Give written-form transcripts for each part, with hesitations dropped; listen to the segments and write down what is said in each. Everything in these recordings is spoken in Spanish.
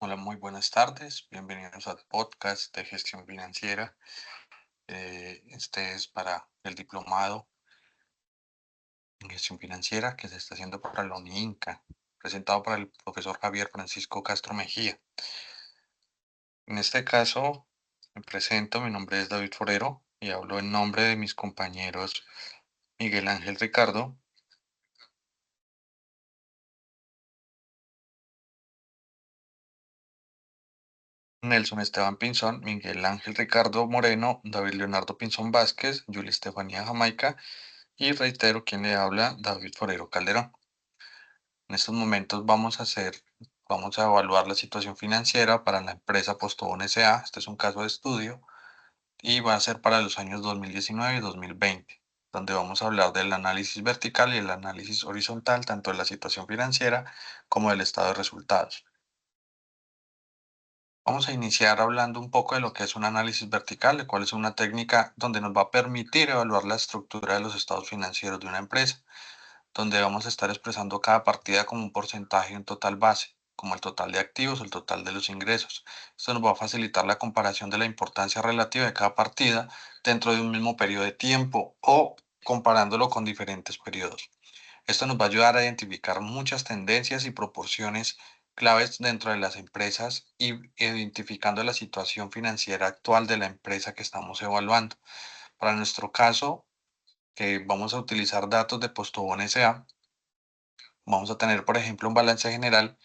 Hola, muy buenas tardes. Bienvenidos al podcast de gestión financiera. Este es para el diplomado en gestión financiera que se está haciendo para la UNIINCA, presentado para el profesor Javier Francisco Castro Mejía. En este caso, me presento, mi nombre es David Forero y hablo en nombre de mis compañeros Miguel Ángel Ricardo, Nelson Esteban Pinzón, Miguel Ángel Ricardo Moreno, David Leonardo Pinzón Vázquez, Julia Estefanía Jamaica y reitero quien le habla, David Forero Calderón. En estos momentos vamos a evaluar la situación financiera para la empresa Postobón S.A. Este es un caso de estudio y va a ser para los años 2019 y 2020, donde vamos a hablar del análisis vertical y el análisis horizontal, tanto de la situación financiera como del estado de resultados. Vamos a iniciar hablando un poco de lo que es un análisis vertical, el cual es una técnica donde nos va a permitir evaluar la estructura de los estados financieros de una empresa, donde vamos a estar expresando cada partida como un porcentaje y un total base, como el total de activos o el total de los ingresos. Esto nos va a facilitar la comparación de la importancia relativa de cada partida dentro de un mismo periodo de tiempo o comparándolo con diferentes periodos. Esto nos va a ayudar a identificar muchas tendencias y proporciones claves dentro de las empresas y identificando la situación financiera actual de la empresa que estamos evaluando. Para nuestro caso, que vamos a utilizar datos de Postobón S.A., vamos a tener, por ejemplo, un balance general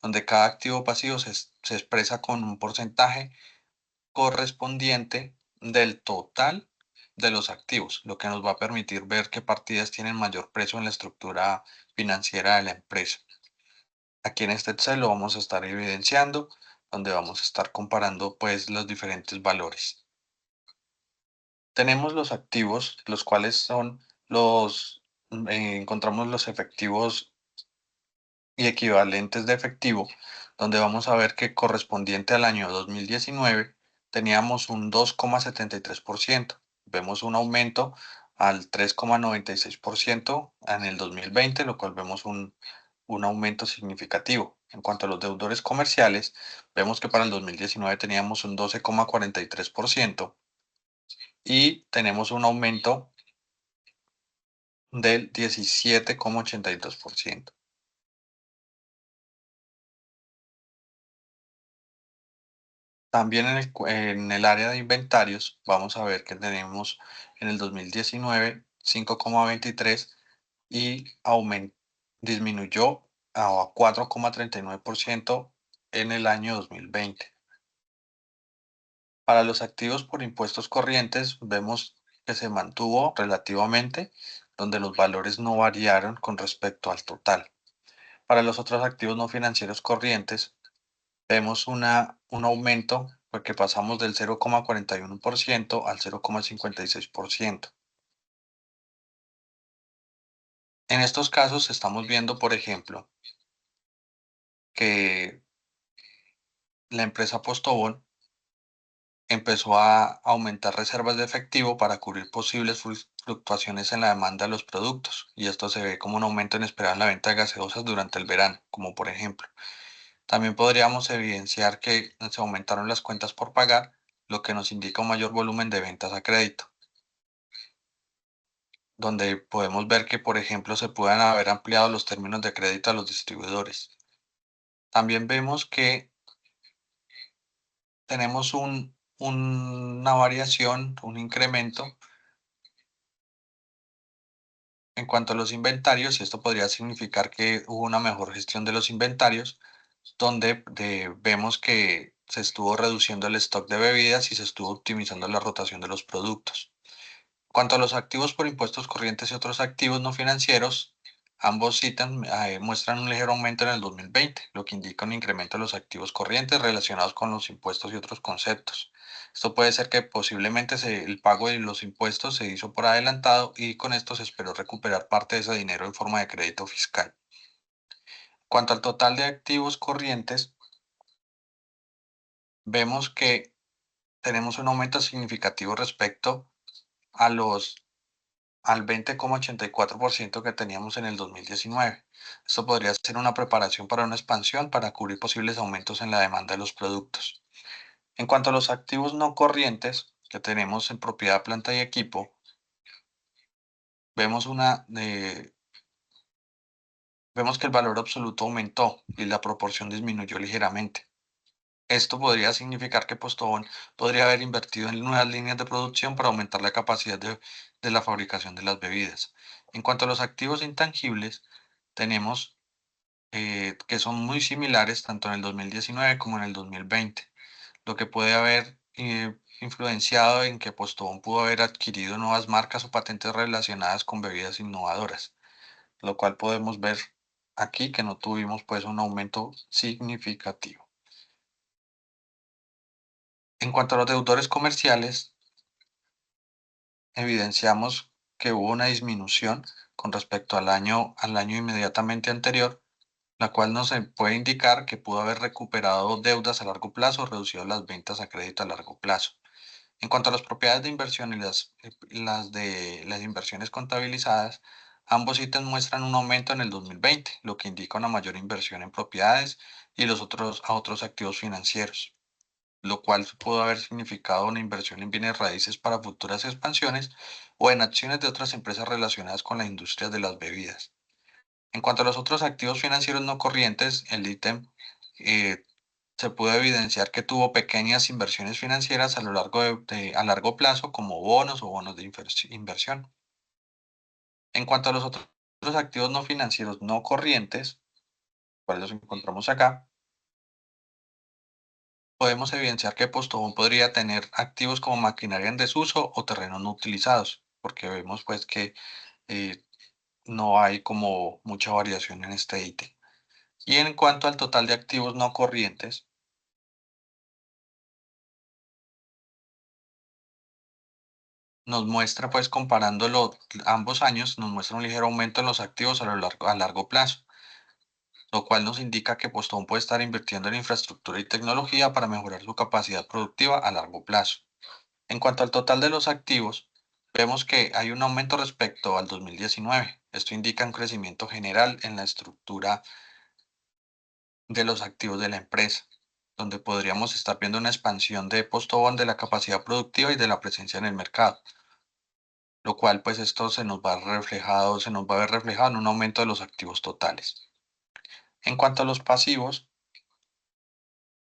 donde cada activo o pasivo se expresa con un porcentaje correspondiente del total de los activos, lo que nos va a permitir ver qué partidas tienen mayor peso en la estructura financiera de la empresa. Aquí en este Excel lo vamos a estar evidenciando, donde vamos a estar comparando pues los diferentes valores. Tenemos los activos, los cuales son encontramos los efectivos y equivalentes de efectivo, donde vamos a ver que correspondiente al año 2019 teníamos un 2,73%. Vemos un aumento al 3,96% en el 2020, lo cual vemos un aumento significativo. En cuanto a los deudores comerciales, vemos que para el 2019 teníamos un 12,43% y tenemos un aumento del 17,82%. También en el área de inventarios, vamos a ver que tenemos en el 2019 5,23 y disminuyó a 4,39% en el año 2020. Para los activos por impuestos corrientes, vemos que se mantuvo relativamente, donde los valores no variaron con respecto al total. Para los otros activos no financieros corrientes, vemos un aumento porque pasamos del 0,41% al 0,56%. En estos casos estamos viendo, por ejemplo, que la empresa Postobón empezó a aumentar reservas de efectivo para cubrir posibles fluctuaciones en la demanda de los productos, y esto se ve como un aumento inesperado en la venta de gaseosas durante el verano, como por ejemplo. También podríamos evidenciar que se aumentaron las cuentas por pagar, lo que nos indica un mayor volumen de ventas a crédito, donde podemos ver que, por ejemplo, se puedan haber ampliado los términos de crédito a los distribuidores. También vemos que tenemos una variación, un incremento en cuanto a los inventarios, y esto podría significar que hubo una mejor gestión de los inventarios, donde vemos que se estuvo reduciendo el stock de bebidas y se estuvo optimizando la rotación de los productos. Cuanto a los activos por impuestos corrientes y otros activos no financieros, ambos muestran un ligero aumento en el 2020, lo que indica un incremento de los activos corrientes relacionados con los impuestos y otros conceptos. Esto puede ser que posiblemente el pago de los impuestos se hizo por adelantado y con esto se esperó recuperar parte de ese dinero en forma de crédito fiscal. Cuanto al total de activos corrientes, vemos que tenemos un aumento significativo respecto a los al 20,84% que teníamos en el 2019. Esto podría ser una preparación para una expansión para cubrir posibles aumentos en la demanda de los productos. En cuanto a los activos no corrientes que tenemos en propiedad, planta y equipo, vemos vemos que el valor absoluto aumentó y la proporción disminuyó ligeramente. Esto podría significar que Postobón podría haber invertido en nuevas líneas de producción para aumentar la capacidad de la fabricación de las bebidas. En cuanto a los activos intangibles, tenemos que son muy similares tanto en el 2019 como en el 2020, lo que puede haber influenciado en que Postobón pudo haber adquirido nuevas marcas o patentes relacionadas con bebidas innovadoras, lo cual podemos ver aquí que no tuvimos pues un aumento significativo. En cuanto a los deudores comerciales, evidenciamos que hubo una disminución con respecto al año inmediatamente anterior, la cual nos puede indicar que pudo haber recuperado deudas a largo plazo o reducido las ventas a crédito a largo plazo. En cuanto a las propiedades de inversión y las de las inversiones contabilizadas, ambos ítems muestran un aumento en el 2020, lo que indica una mayor inversión en propiedades y a otros activos financieros, lo cual pudo haber significado una inversión en bienes raíces para futuras expansiones o en acciones de otras empresas relacionadas con la industria de las bebidas. En cuanto a los otros activos financieros no corrientes, el ítem eh, se pudo evidenciar que tuvo pequeñas inversiones financieras a lo largo a largo plazo, como bonos o bonos de inversión. En cuanto a los otros activos no financieros no corrientes, cuales los encontramos acá, podemos evidenciar que Postobón podría tener activos como maquinaria en desuso o terrenos no utilizados, porque vemos pues que eh, no hay como mucha variación en este ítem. Y en cuanto al total de activos no corrientes, nos muestra pues comparándolo ambos años, nos muestra un ligero aumento en los activos a largo plazo, lo cual nos indica que Postobón puede estar invirtiendo en infraestructura y tecnología para mejorar su capacidad productiva a largo plazo. En cuanto al total de los activos, vemos que hay un aumento respecto al 2019. Esto indica un crecimiento general en la estructura de los activos de la empresa, donde podríamos estar viendo una expansión de Postobón de la capacidad productiva y de la presencia en el mercado, lo cual pues esto se nos va a ver reflejado en un aumento de los activos totales. En cuanto a los pasivos,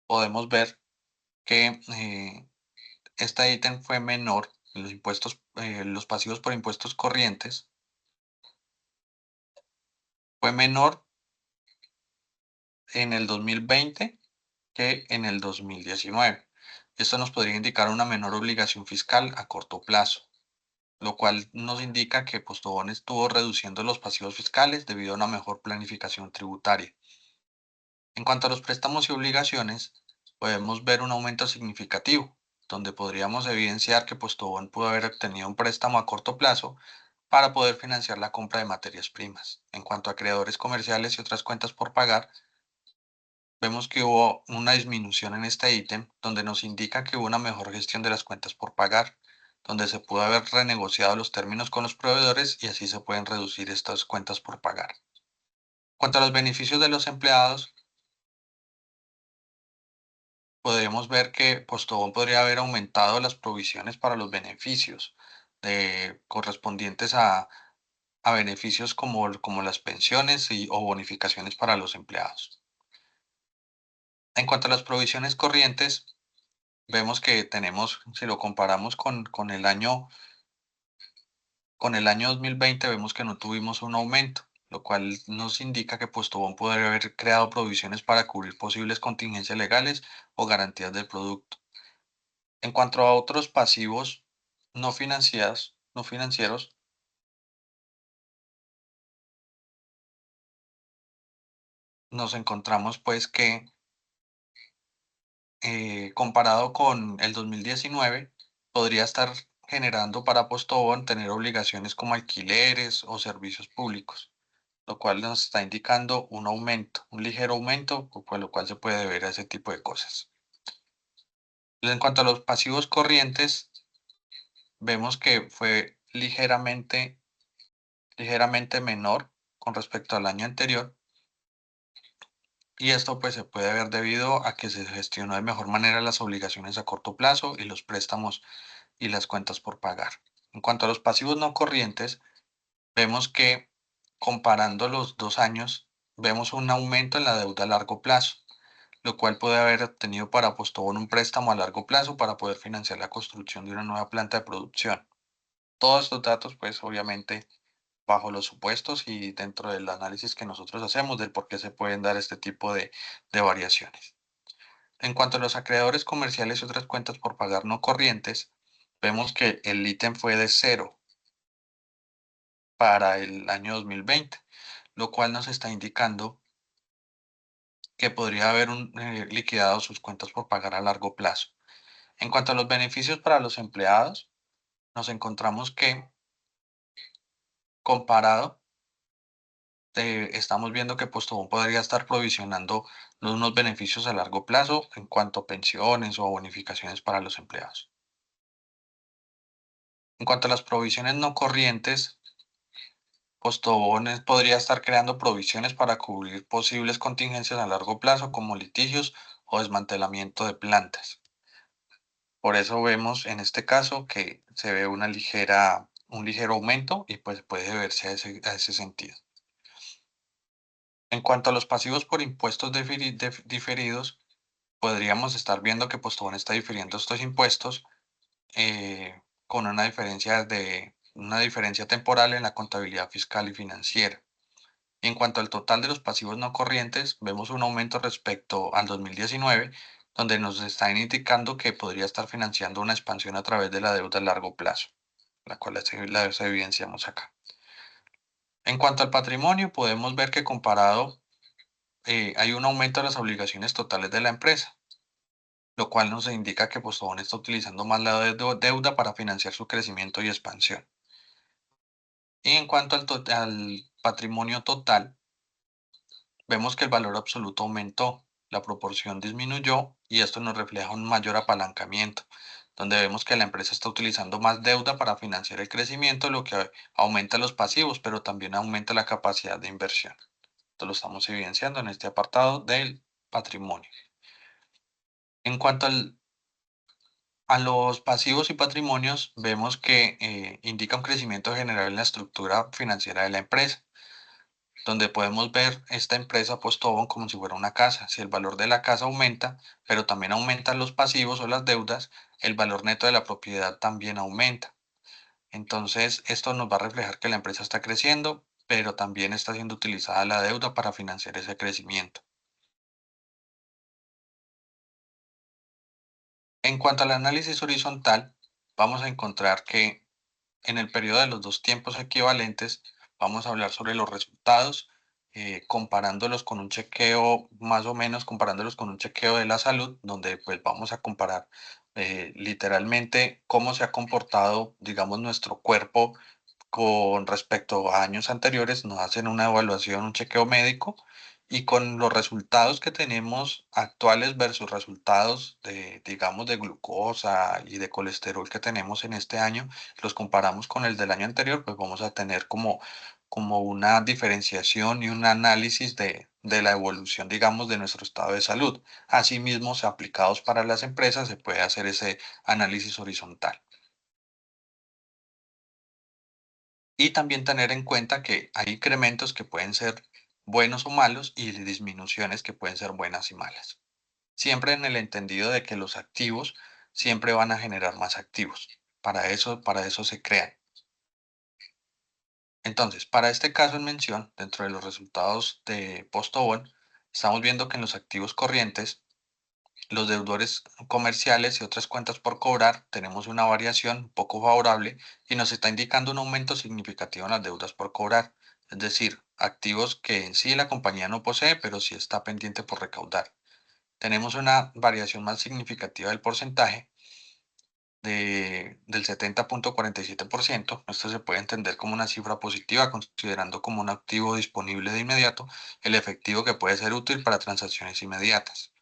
podemos ver que este ítem fue menor, los pasivos por impuestos corrientes, fue menor en el 2020 que en el 2019. Esto nos podría indicar una menor obligación fiscal a corto plazo, lo cual nos indica que Postobón estuvo reduciendo los pasivos fiscales debido a una mejor planificación tributaria. En cuanto a los préstamos y obligaciones, podemos ver un aumento significativo, donde podríamos evidenciar que Postobón pudo haber obtenido un préstamo a corto plazo para poder financiar la compra de materias primas. En cuanto a creadores comerciales y otras cuentas por pagar, vemos que hubo una disminución en este ítem, donde nos indica que hubo una mejor gestión de las cuentas por pagar, donde se pudo haber renegociado los términos con los proveedores y así se pueden reducir estas cuentas por pagar. En cuanto a los beneficios de los empleados, podemos ver que Postobón podría haber aumentado las provisiones para los beneficios correspondientes a beneficios como las pensiones o bonificaciones para los empleados. En cuanto a las provisiones corrientes, vemos que tenemos, si lo comparamos con el año 2020, vemos que no tuvimos un aumento, lo cual nos indica que Postobón podría haber creado provisiones para cubrir posibles contingencias legales o garantías del producto. En cuanto a otros pasivos no financieros, nos encontramos pues que comparado con el 2019, podría estar generando para Postobón tener obligaciones como alquileres o servicios públicos, lo cual nos está indicando un aumento, un ligero aumento, por lo cual se puede ver a ese tipo de cosas. En cuanto a los pasivos corrientes, vemos que fue ligeramente ligeramente menor con respecto al año anterior, y esto pues se puede ver debido a que se gestionó de mejor manera las obligaciones a corto plazo y los préstamos y las cuentas por pagar. En cuanto a los pasivos no corrientes, vemos que comparando los 2 años, vemos un aumento en la deuda a largo plazo, lo cual puede haber obtenido para Postobón un préstamo a largo plazo para poder financiar la construcción de una nueva planta de producción. Todos estos datos, pues obviamente bajo los supuestos y dentro del análisis que nosotros hacemos del por qué se pueden dar este tipo de variaciones. En cuanto a los acreedores comerciales y otras cuentas por pagar no corrientes, vemos que el ítem fue de cero para el año 2020, lo cual nos está indicando que podría haber liquidado sus cuentas por pagar a largo plazo. En cuanto a los beneficios para los empleados, nos encontramos que comparado, estamos viendo que Postobón podría estar provisionando unos beneficios a largo plazo en cuanto a pensiones o bonificaciones para los empleados. En cuanto a las provisiones no corrientes, Postobón podría estar creando provisiones para cubrir posibles contingencias a largo plazo como litigios o desmantelamiento de plantas. Por eso vemos en este caso que se ve un ligero aumento y pues puede verse a ese sentido. En cuanto a los pasivos por impuestos diferidos, podríamos estar viendo que Postobón está difiriendo estos impuestos con una diferencia temporal en la contabilidad fiscal y financiera. En cuanto al total de los pasivos no corrientes, vemos un aumento respecto al 2019, donde nos están indicando que podría estar financiando una expansión a través de la deuda a largo plazo, la cual la evidenciamos acá. En cuanto al patrimonio, podemos ver que comparado hay un aumento de las obligaciones totales de la empresa, lo cual nos indica que Postobón está utilizando más la deuda para financiar su crecimiento y expansión. Y en cuanto al patrimonio total, vemos que el valor absoluto aumentó, la proporción disminuyó y esto nos refleja un mayor apalancamiento, donde vemos que la empresa está utilizando más deuda para financiar el crecimiento, lo que aumenta los pasivos, pero también aumenta la capacidad de inversión. Esto lo estamos evidenciando en este apartado del patrimonio. En cuanto a los pasivos y patrimonios, vemos que indica un crecimiento general en la estructura financiera de la empresa, donde podemos ver esta empresa Postobón como si fuera una casa. Si el valor de la casa aumenta, pero también aumentan los pasivos o las deudas, el valor neto de la propiedad también aumenta. Entonces, esto nos va a reflejar que la empresa está creciendo, pero también está siendo utilizada la deuda para financiar ese crecimiento. En cuanto al análisis horizontal, vamos a encontrar que en el periodo de los dos tiempos equivalentes, vamos a hablar sobre los resultados, comparándolos con un chequeo, más o menos comparándolos con un chequeo de la salud, donde pues vamos a comparar literalmente cómo se ha comportado, digamos, nuestro cuerpo con respecto a años anteriores, nos hacen una evaluación, un chequeo médico, y con los resultados que tenemos actuales versus resultados de, digamos, de glucosa y de colesterol que tenemos en este año, los comparamos con el del año anterior, pues vamos a tener como una diferenciación y un análisis de la evolución, digamos, de nuestro estado de salud. Asimismo, si aplicados para las empresas, se puede hacer ese análisis horizontal. Y también tener en cuenta que hay incrementos que pueden ser buenos o malos y disminuciones que pueden ser buenas y malas. Siempre en el entendido de que los activos siempre van a generar más activos. Para eso se crean. Entonces, para este caso en mención, dentro de los resultados de Postobón, estamos viendo que en los activos corrientes, los deudores comerciales y otras cuentas por cobrar, tenemos una variación poco favorable y nos está indicando un aumento significativo en las deudas por cobrar, es decir, activos que en sí la compañía no posee, pero sí está pendiente por recaudar. Tenemos una variación más significativa del porcentaje del 70,47%. Esto se puede entender como una cifra positiva, considerando como un activo disponible de inmediato el efectivo que puede ser útil para transacciones inmediatas.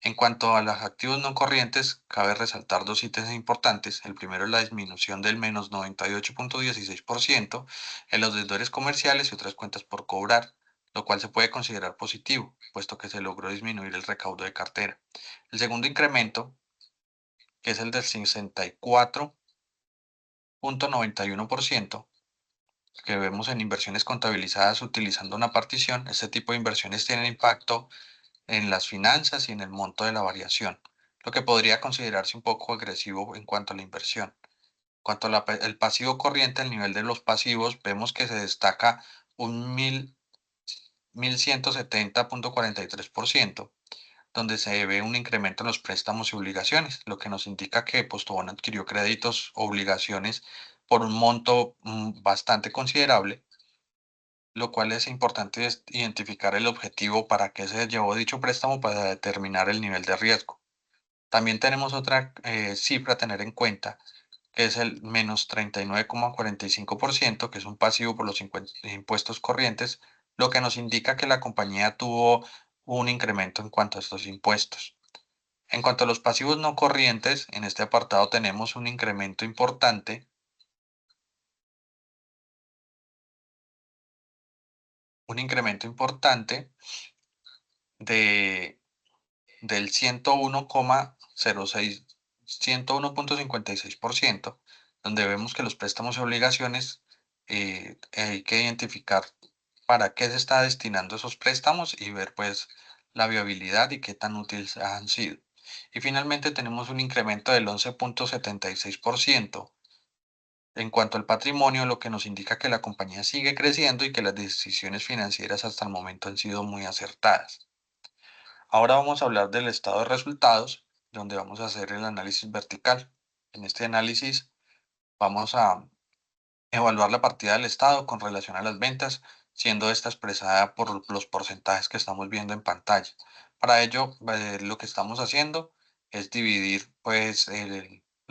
En cuanto a los activos no corrientes, cabe resaltar dos ítems importantes. El primero es la disminución del menos 98,16% en los deudores comerciales y otras cuentas por cobrar, lo cual se puede considerar positivo, puesto que se logró disminuir el recaudo de cartera. El segundo incremento, que es el del 64,91%, que vemos en inversiones contabilizadas utilizando una partición. Este tipo de inversiones tienen impacto en las finanzas y en el monto de la variación, lo que podría considerarse un poco agresivo en cuanto a la inversión. En cuanto al pasivo corriente, al nivel de los pasivos, vemos que se destaca un 1170,43%, donde se ve un incremento en los préstamos y obligaciones, lo que nos indica que Postobón adquirió créditos, obligaciones por un monto bastante considerable, lo cual es importante identificar el objetivo para qué se llevó dicho préstamo para determinar el nivel de riesgo. También tenemos otra cifra a tener en cuenta, que es el menos 39,45%, que es un pasivo por los impuestos corrientes, lo que nos indica que la compañía tuvo un incremento en cuanto a estos impuestos. En cuanto a los pasivos no corrientes, en este apartado tenemos un incremento importante de del 101,56%, donde vemos que los préstamos y obligaciones hay que identificar para qué se está destinando esos préstamos y ver pues la viabilidad y qué tan útiles han sido. Y finalmente tenemos un incremento del 11,76% en cuanto al patrimonio, lo que nos indica que la compañía sigue creciendo y que las decisiones financieras hasta el momento han sido muy acertadas. Ahora vamos a hablar del estado de resultados, donde vamos a hacer el análisis vertical. En este análisis vamos a evaluar la partida del estado con relación a las ventas, siendo esta expresada por los porcentajes que estamos viendo en pantalla. Para ello, lo que estamos haciendo es dividir pues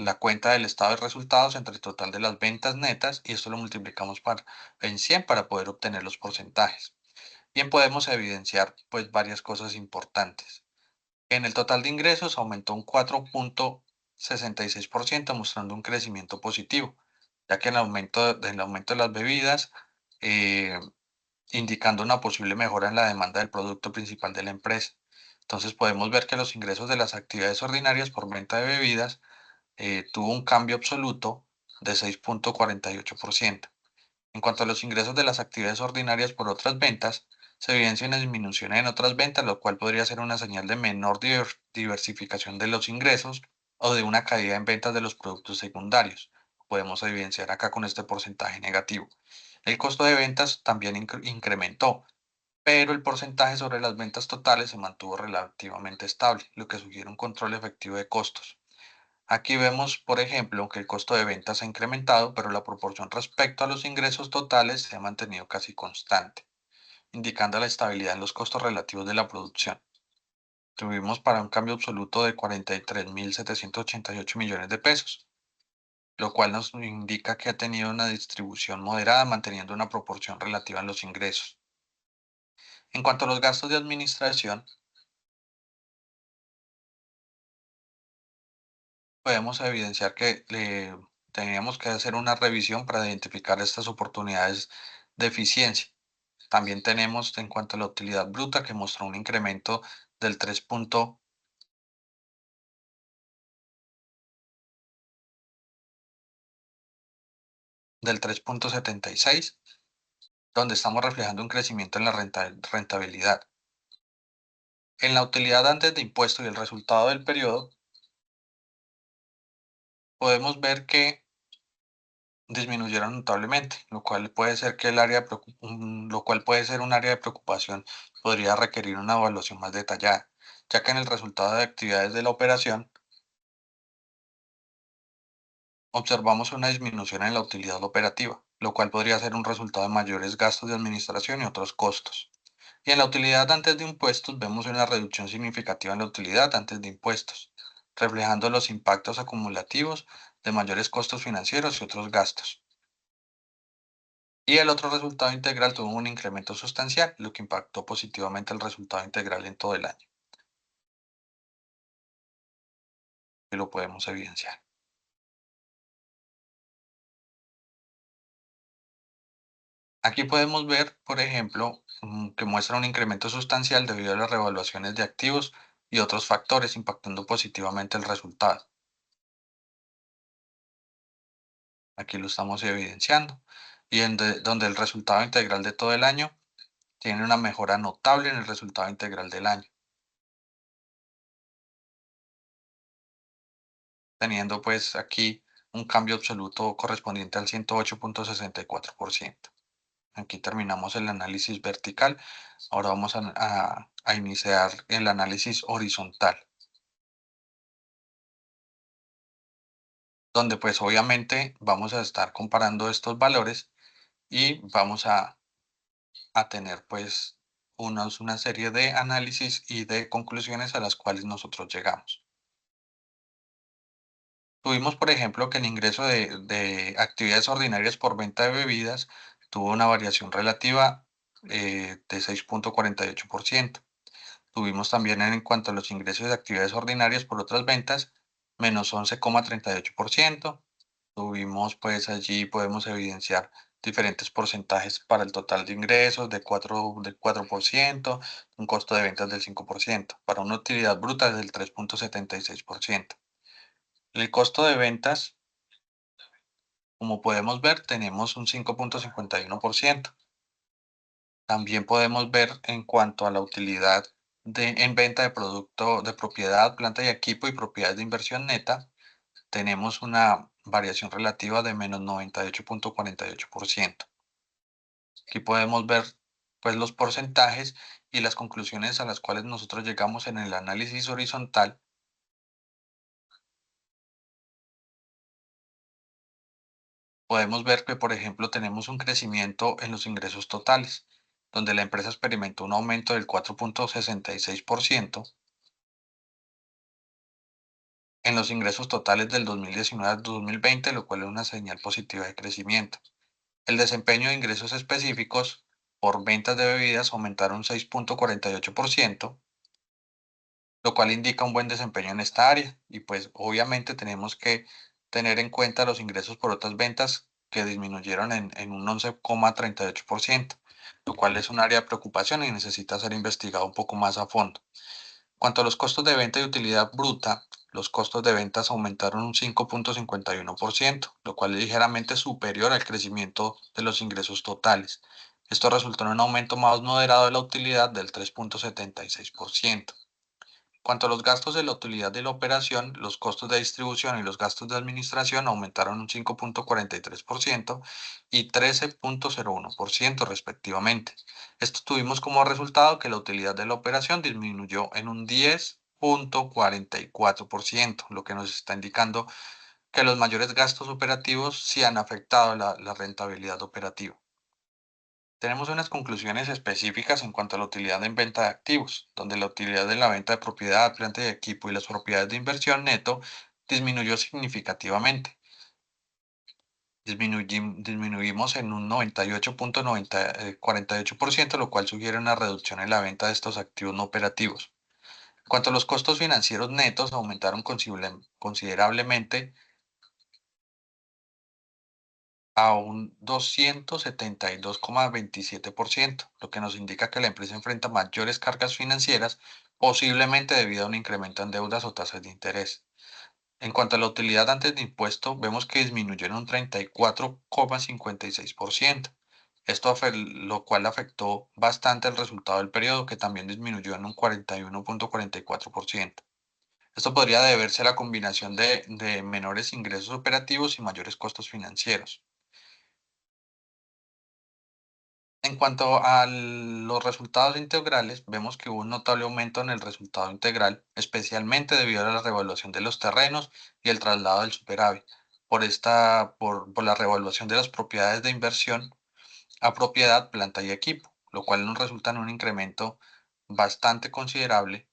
la cuenta del estado de resultados entre el total de las ventas netas y esto lo multiplicamos en 100 para poder obtener los porcentajes. Bien, podemos evidenciar pues varias cosas importantes. En el total de ingresos aumentó un 4,66%, mostrando un crecimiento positivo, ya que el aumento de las bebidas, eh, indicando una posible mejora en la demanda del producto principal de la empresa. Entonces podemos ver que los ingresos de las actividades ordinarias por venta de bebidas tuvo un cambio absoluto de 6,48%. En cuanto a los ingresos de las actividades ordinarias por otras ventas, se evidencia una disminución en otras ventas, lo cual podría ser una señal de menor diversificación de los ingresos o de una caída en ventas de los productos secundarios. Podemos evidenciar acá con este porcentaje negativo. El costo de ventas también incrementó, pero el porcentaje sobre las ventas totales se mantuvo relativamente estable, lo que sugiere un control efectivo de costos. Aquí vemos, por ejemplo, que el costo de ventas ha incrementado, pero la proporción respecto a los ingresos totales se ha mantenido casi constante, indicando la estabilidad en los costos relativos de la producción. Tuvimos para un cambio absoluto de 43,788 millones de pesos, lo cual nos indica que ha tenido una distribución moderada, manteniendo una proporción relativa en los ingresos. En cuanto a los gastos de administración, podemos evidenciar que teníamos que hacer una revisión para identificar estas oportunidades de eficiencia. También tenemos en cuanto a la utilidad bruta que mostró un incremento del 3 del 3,76, donde estamos reflejando un crecimiento en la rentabilidad. En la utilidad antes de impuesto y el resultado del periodo, podemos ver que disminuyeron notablemente, lo cual puede ser que lo cual puede ser un área de preocupación, podría requerir una evaluación más detallada, ya que en el resultado de actividades de la operación observamos una disminución en la utilidad operativa, lo cual podría ser un resultado de mayores gastos de administración y otros costos. Y en la utilidad antes de impuestos vemos una reducción significativa en la utilidad antes de impuestos, reflejando los impactos acumulativos de mayores costos financieros y otros gastos. Y el otro resultado integral tuvo un incremento sustancial, lo que impactó positivamente el resultado integral en todo el año. y lo podemos evidenciar. Aquí podemos ver, por ejemplo, que muestra un incremento sustancial debido a las revaluaciones de activos y otros factores impactando positivamente el resultado. Aquí lo estamos evidenciando. Y donde el resultado integral de todo el año tiene una mejora notable en el resultado integral del año, teniendo pues aquí un cambio absoluto correspondiente al 108,64%. Aquí terminamos el análisis vertical. Ahora vamos a iniciar el análisis horizontal, donde pues obviamente vamos a estar comparando estos valores y vamos a tener pues una serie de análisis y de conclusiones a las cuales nosotros llegamos. Tuvimos, por ejemplo, que el ingreso de actividades ordinarias por venta de bebidas tuvo una variación relativa de 6,48%. Tuvimos también en cuanto a los ingresos de actividades ordinarias por otras ventas, menos 11,38%. Tuvimos, pues allí podemos evidenciar diferentes porcentajes para el total de ingresos del 4%, un costo de ventas del 5%, para una utilidad bruta del 3,76%. El costo de ventas, como podemos ver, tenemos un 5,51%. También podemos ver en cuanto a la utilidad en venta de producto de propiedad, planta y equipo y propiedades de inversión neta, tenemos una variación relativa de menos 98,48%. Aquí podemos ver pues los porcentajes y las conclusiones a las cuales nosotros llegamos en el análisis horizontal. Podemos ver que, por ejemplo, tenemos un crecimiento en los ingresos totales, donde la empresa experimentó un aumento del 4,66% en los ingresos totales del 2019 al 2020, lo cual es una señal positiva de crecimiento. El desempeño de ingresos específicos por ventas de bebidas aumentaron 6,48%, lo cual indica un buen desempeño en esta área. Y pues obviamente tenemos que tener en cuenta los ingresos por otras ventas que disminuyeron en un 11,38%, lo cual es un área de preocupación y necesita ser investigado un poco más a fondo. Cuanto a los costos de venta y utilidad bruta, los costos de ventas aumentaron un 5,51%, lo cual es ligeramente superior al crecimiento de los ingresos totales. Esto resultó en un aumento más moderado de la utilidad del 3,76%. Cuanto a los gastos de la utilidad de la operación, los costos de distribución y los gastos de administración aumentaron un 5,43% y 13,01% respectivamente. Esto tuvimos como resultado que la utilidad de la operación disminuyó en un 10,44%, lo que nos está indicando que los mayores gastos operativos sí han afectado la rentabilidad operativa. Tenemos unas conclusiones específicas en cuanto a la utilidad en venta de activos, donde la utilidad en la venta de propiedad, planta y equipo y las propiedades de inversión neto disminuyó significativamente. Disminuimos en un 98,48%, lo cual sugiere una reducción en la venta de estos activos no operativos. En cuanto a los costos financieros netos, aumentaron considerablemente a un 272,27%, lo que nos indica que la empresa enfrenta mayores cargas financieras, posiblemente debido a un incremento en deudas o tasas de interés. En cuanto a la utilidad antes de impuesto, vemos que disminuyó en un 34,56%. Lo cual afectó bastante el resultado del periodo, que también disminuyó en un 41,44%. Esto podría deberse a la combinación de menores ingresos operativos y mayores costos financieros. En cuanto a los resultados integrales, vemos que hubo un notable aumento en el resultado integral, especialmente debido a la revaluación de los terrenos y el traslado del superávit, por la revaluación de las propiedades de inversión a propiedad, planta y equipo, lo cual nos resulta en un incremento bastante considerable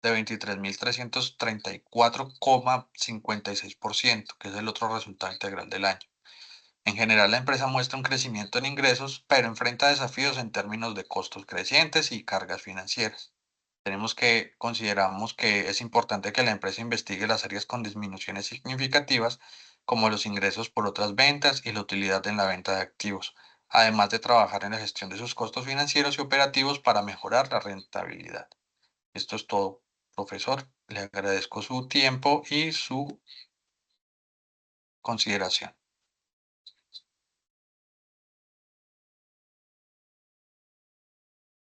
de 23.334,56%, que es el otro resultado integral del año. En general, la empresa muestra un crecimiento en ingresos, pero enfrenta desafíos en términos de costos crecientes y cargas financieras. Consideramos que es importante que la empresa investigue las áreas con disminuciones significativas, como los ingresos por otras ventas y la utilidad en la venta de activos, además de trabajar en la gestión de sus costos financieros y operativos para mejorar la rentabilidad. Esto es todo, profesor. Le agradezco su tiempo y su consideración.